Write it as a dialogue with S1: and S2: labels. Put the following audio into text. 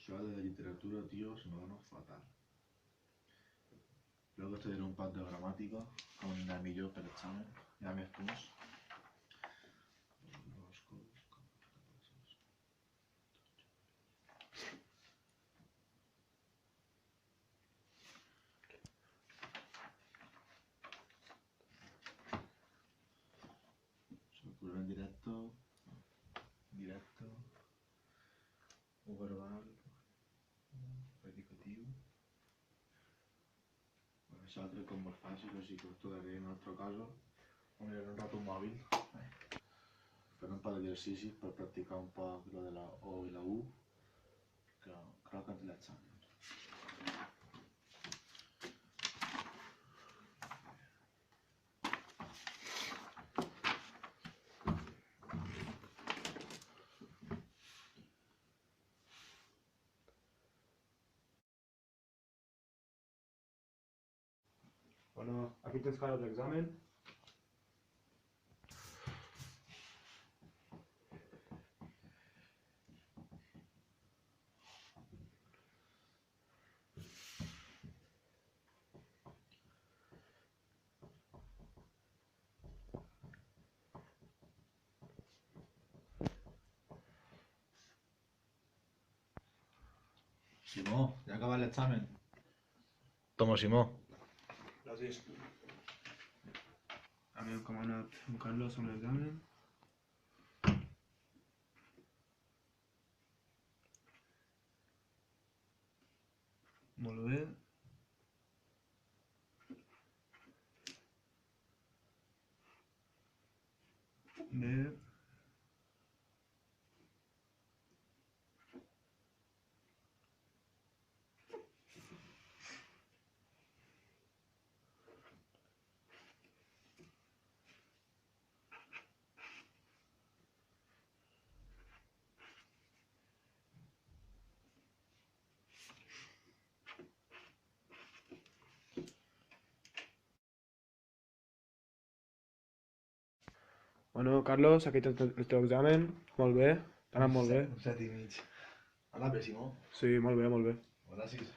S1: Això de literatura, tío, se me dona fatal. Luego estoy en un pad de gramática, com anirà millor per l'examen. Hi ha més punts. Circular en directo, o verbal, predicatiu. Bueno, això altre com molt fàcil, així que us tocaré en altre caso. O mirar un rato un mòbil. Fer un par d'exercicis per practicar un poc lo de la O i la U, que crec que és l'examen.
S2: Bueno, aquí tens cara d'examen.
S1: Simó, ja ha acabat l'examen. Toma, Simó.
S2: Gràcies. A mi com ha anat en Carlos amb l'examen? Molt bé. Bé. Bueno, Carlos, aquí tens el teu examen. Molt bé. T'ha anat molt bé.
S1: Un 7 i mig. Ha anat bé, Simó?
S2: Sí, molt bé, molt bé.
S1: Gràcies.